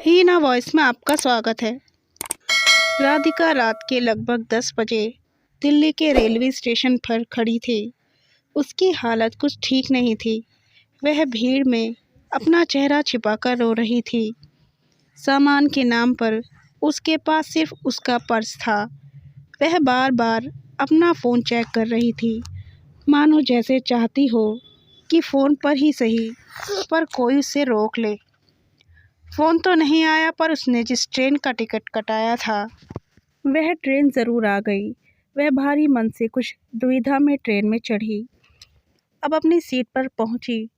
हीना voice में आपका स्वागत है। राधिका रात के लगभग 10 बजे दिल्ली के रेलवे स्टेशन पर खड़ी थी। उसकी हालत कुछ ठीक नहीं थी। वह भीड़ में अपना चेहरा छिपाकर रो रही थी। सामान के नाम पर उसके पास सिर्फ उसका पर्स था। वह बार बार अपना फ़ोन चेक कर रही थी, मानो जैसे चाहती हो कि फ़ोन पर ही सही पर कोई उसे रोक ले। फ़ोन तो नहीं आया, पर उसने जिस ट्रेन का टिकट कटाया था वह ट्रेन ज़रूर आ गई। वह भारी मन से कुछ दुविधा में ट्रेन में चढ़ी। अब अपनी सीट पर पहुंची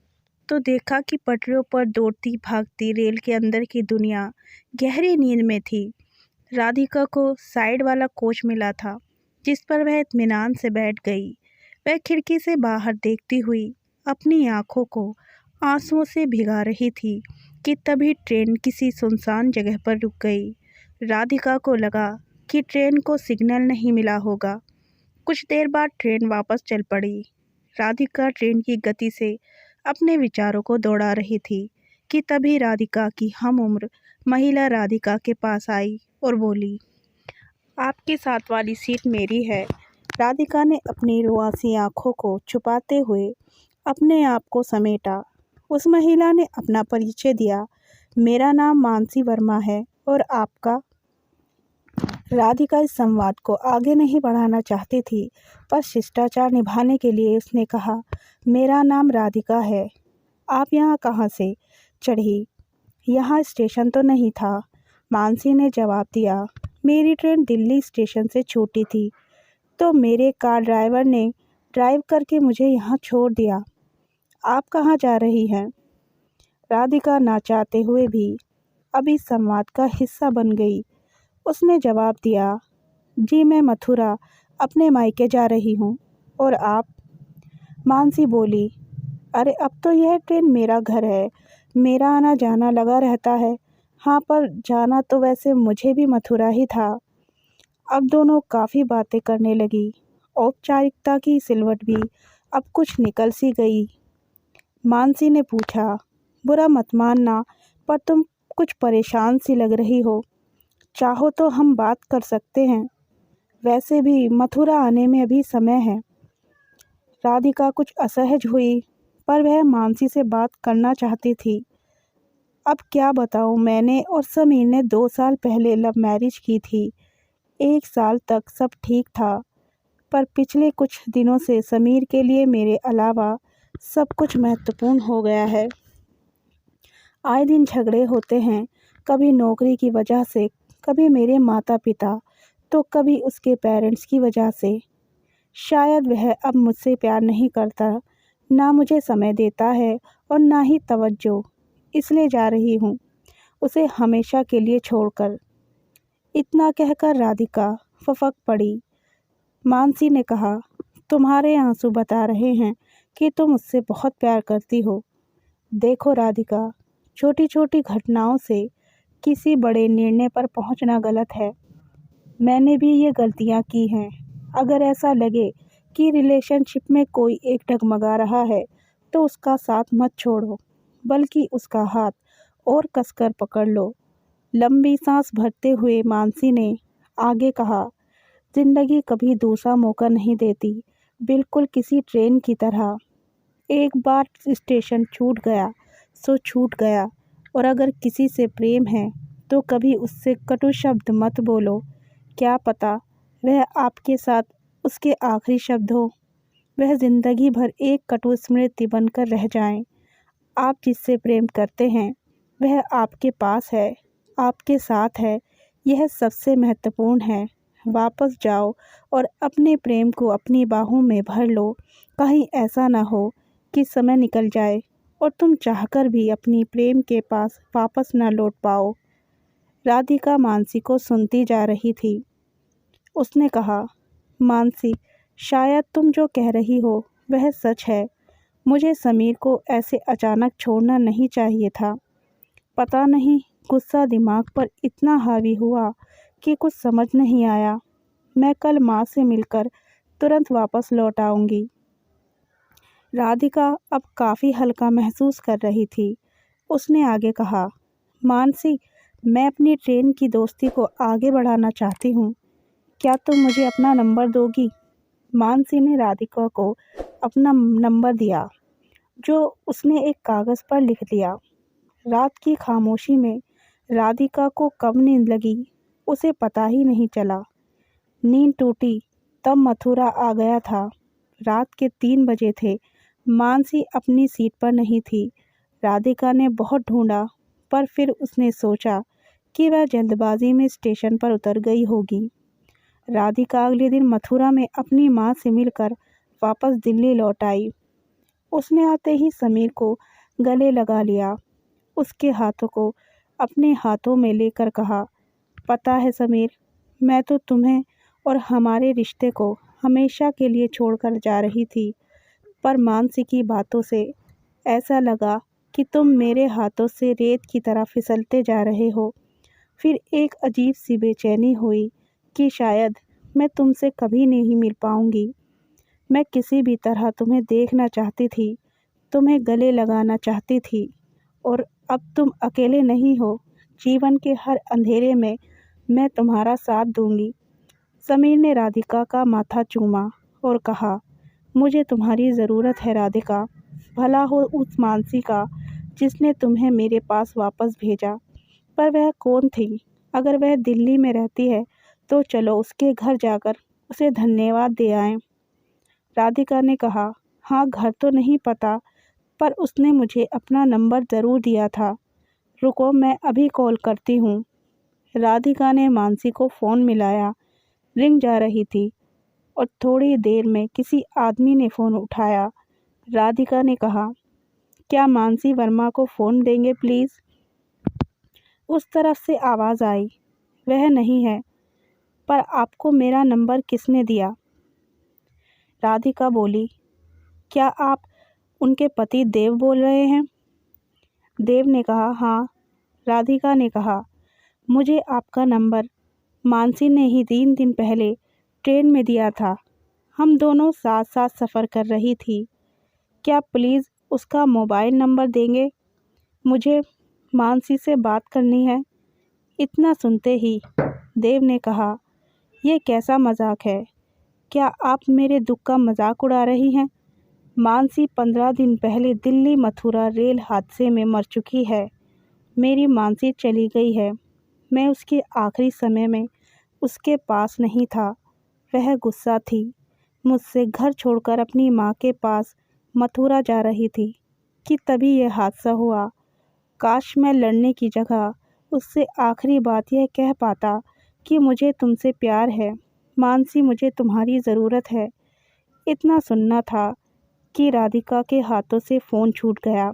तो देखा कि पटरियों पर दौड़ती भागती रेल के अंदर की दुनिया गहरी नींद में थी। राधिका को साइड वाला कोच मिला था, जिस पर वह इत्मीनान से बैठ गई। वह खिड़की से बाहर देखती हुई अपनी आंखों को आंसुओं से भिगा रही थी कि तभी ट्रेन किसी सुनसान जगह पर रुक गई। राधिका को लगा कि ट्रेन को सिग्नल नहीं मिला होगा। कुछ देर बाद ट्रेन वापस चल पड़ी। राधिका ट्रेन की गति से अपने विचारों को दौड़ा रही थी कि तभी राधिका की हम उम्र महिला राधिका के पास आई और बोली, आपके साथ वाली सीट मेरी है। राधिका ने अपनी रुआसी आंखों को छुपाते हुए अपने आप को समेटा। उस महिला ने अपना परिचय दिया, मेरा नाम मानसी वर्मा है और आपका। राधिका इस संवाद को आगे नहीं बढ़ाना चाहती थी, पर शिष्टाचार निभाने के लिए उसने कहा, मेरा नाम राधिका है। आप यहाँ कहाँ से चढ़ी? यहाँ स्टेशन तो नहीं था, मानसी ने जवाब दिया। मेरी ट्रेन दिल्ली स्टेशन से छूटी थी, तो मेरे कार ड्राइवर ने ड्राइव करके मुझे यहाँ छोड़ दिया। आप कहाँ जा रही हैं? राधिका ना चाहते हुए भी अब इस संवाद का हिस्सा बन गई। उसने जवाब दिया, जी मैं मथुरा अपने मायके जा रही हूँ। और आप? मानसी बोली, अरे अब तो यह ट्रेन मेरा घर है, मेरा आना जाना लगा रहता है। हाँ, पर जाना तो वैसे मुझे भी मथुरा ही था। अब दोनों काफ़ी बातें करने लगी। औपचारिकता की सिलवट भी अब कुछ निकल सी गई। मानसी ने पूछा, बुरा मत मानना, पर तुम कुछ परेशान सी लग रही हो। चाहो तो हम बात कर सकते हैं, वैसे भी मथुरा आने में अभी समय है। राधिका कुछ असहज हुई, पर वह मानसी से बात करना चाहती थी। अब क्या बताऊं, मैंने और समीर ने 2 साल पहले लव मैरिज की थी। 1 साल तक सब ठीक था, पर पिछले कुछ दिनों से समीर के लिए मेरे अलावा सब कुछ महत्वपूर्ण हो गया है। आए दिन झगड़े होते हैं, कभी नौकरी की वजह से, कभी मेरे माता पिता, तो कभी उसके पेरेंट्स की वजह से। शायद वह अब मुझसे प्यार नहीं करता, ना मुझे समय देता है और ना ही तवज्जो। इसलिए जा रही हूँ उसे हमेशा के लिए छोड़कर। इतना कहकर राधिका फफक पड़ी। मानसी ने कहा, तुम्हारे आंसू बता रहे हैं कि तुम उससे बहुत प्यार करती हो। देखो राधिका, छोटी छोटी घटनाओं से किसी बड़े निर्णय पर पहुंचना गलत है। मैंने भी ये गलतियां की हैं। अगर ऐसा लगे कि रिलेशनशिप में कोई एक डगमगा रहा है, तो उसका साथ मत छोड़ो, बल्कि उसका हाथ और कसकर पकड़ लो। लंबी सांस भरते हुए मानसी ने आगे कहा, जिंदगी कभी दूसरा मौका नहीं देती, बिल्कुल किसी ट्रेन की तरह। एक बार स्टेशन छूट गया सो छूट गया, और अगर किसी से प्रेम है तो कभी उससे कटु शब्द मत बोलो। क्या पता वह आपके साथ उसके आखिरी शब्द हो। वह जिंदगी भर एक कटु स्मृति बनकर रह जाएं। आप जिससे प्रेम करते हैं वह आपके पास है, आपके साथ है, यह सबसे महत्वपूर्ण है। वापस जाओ और अपने प्रेम को अपनी बाहों में भर लो। कहीं ऐसा ना हो कि समय निकल जाए और तुम चाहकर भी अपनी प्रेम के पास वापस ना लौट पाओ। राधिका मानसी को सुनती जा रही थी। उसने कहा, मानसी, शायद तुम जो कह रही हो वह सच है। मुझे समीर को ऐसे अचानक छोड़ना नहीं चाहिए था। पता नहीं गुस्सा दिमाग पर इतना हावी हुआ कि कुछ समझ नहीं आया। मैं कल माँ से मिलकर तुरंत वापस लौट आऊँगी। राधिका अब काफ़ी हल्का महसूस कर रही थी। उसने आगे कहा, मानसी, मैं अपनी ट्रेन की दोस्ती को आगे बढ़ाना चाहती हूँ। क्या तुम मुझे अपना नंबर दोगी? मानसी ने राधिका को अपना नंबर दिया, जो उसने एक कागज़ पर लिख लिया। रात की खामोशी में राधिका को कब नींद लगी, उसे पता ही नहीं चला। नींद टूटी तब मथुरा आ गया था। रात के 3 बजे थे। मानसी अपनी सीट पर नहीं थी। राधिका ने बहुत ढूंढा, पर फिर उसने सोचा कि वह जल्दबाजी में स्टेशन पर उतर गई होगी। राधिका अगले दिन मथुरा में अपनी माँ से मिलकर वापस दिल्ली लौट आई। उसने आते ही समीर को गले लगा लिया। उसके हाथों को अपने हाथों में लेकर कहा, पता है समीर, मैं तो तुम्हें और हमारे रिश्ते को हमेशा के लिए छोड़कर जा रही थी, पर मानसी की बातों से ऐसा लगा कि तुम मेरे हाथों से रेत की तरह फिसलते जा रहे हो। फिर एक अजीब सी बेचैनी हुई कि शायद मैं तुमसे कभी नहीं मिल पाऊंगी। मैं किसी भी तरह तुम्हें देखना चाहती थी, तुम्हें गले लगाना चाहती थी, और अब तुम अकेले नहीं हो। जीवन के हर अंधेरे में मैं तुम्हारा साथ दूंगी। समीर ने राधिका का माथा चूमा और कहा, मुझे तुम्हारी ज़रूरत है राधिका। भला हो उस मानसी का जिसने तुम्हें मेरे पास वापस भेजा। पर वह कौन थी? अगर वह दिल्ली में रहती है तो चलो उसके घर जाकर उसे धन्यवाद दे आएं। राधिका ने कहा, हाँ, घर तो नहीं पता, पर उसने मुझे अपना नंबर ज़रूर दिया था। रुको, मैं अभी कॉल करती हूँ। राधिका ने मानसी को फ़ोन मिलाया। रिंग जा रही थी और थोड़ी देर में किसी आदमी ने फ़ोन उठाया। राधिका ने कहा, क्या मानसी वर्मा को फ़ोन देंगे प्लीज़? उस तरफ से आवाज़ आई, वह नहीं है, पर आपको मेरा नंबर किसने दिया? राधिका बोली, क्या आप उनके पति देव बोल रहे हैं? देव ने कहा, हाँ। राधिका ने कहा, मुझे आपका नंबर मानसी ने ही 3 दिन पहले ट्रेन में दिया था। हम दोनों साथ साथ सफ़र कर रही थी। क्या प्लीज़ उसका मोबाइल नंबर देंगे? मुझे मानसी से बात करनी है। इतना सुनते ही देव ने कहा, यह कैसा मजाक है? क्या आप मेरे दुख का मजाक उड़ा रही हैं? मानसी 15 दिन पहले दिल्ली मथुरा रेल हादसे में मर चुकी है। मेरी मानसी चली गई है। मैं उसके आखिरी समय में उसके पास नहीं था। वह गुस्सा थी। मुझसे घर छोड़कर अपनी माँ के पास मथुरा जा रही थी कि तभी यह हादसा हुआ। काश मैं लड़ने की जगह उससे आखिरी बात यह कह पाता कि मुझे तुमसे प्यार है मानसी, मुझे तुम्हारी ज़रूरत है। इतना सुनना था कि राधिका के हाथों से फ़ोन छूट गया।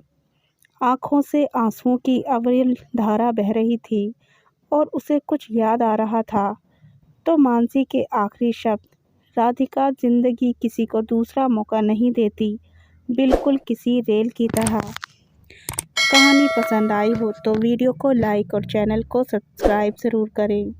आँखों से आंसुओं की अविरल धारा बह रही थी और उसे कुछ याद आ रहा था। तो मानसी के आखिरी शब्द, राधिका, ज़िंदगी किसी को दूसरा मौका नहीं देती, बिल्कुल किसी रेल की तरह। कहानी पसंद आई हो तो वीडियो को लाइक और चैनल को सब्सक्राइब ज़रूर करें।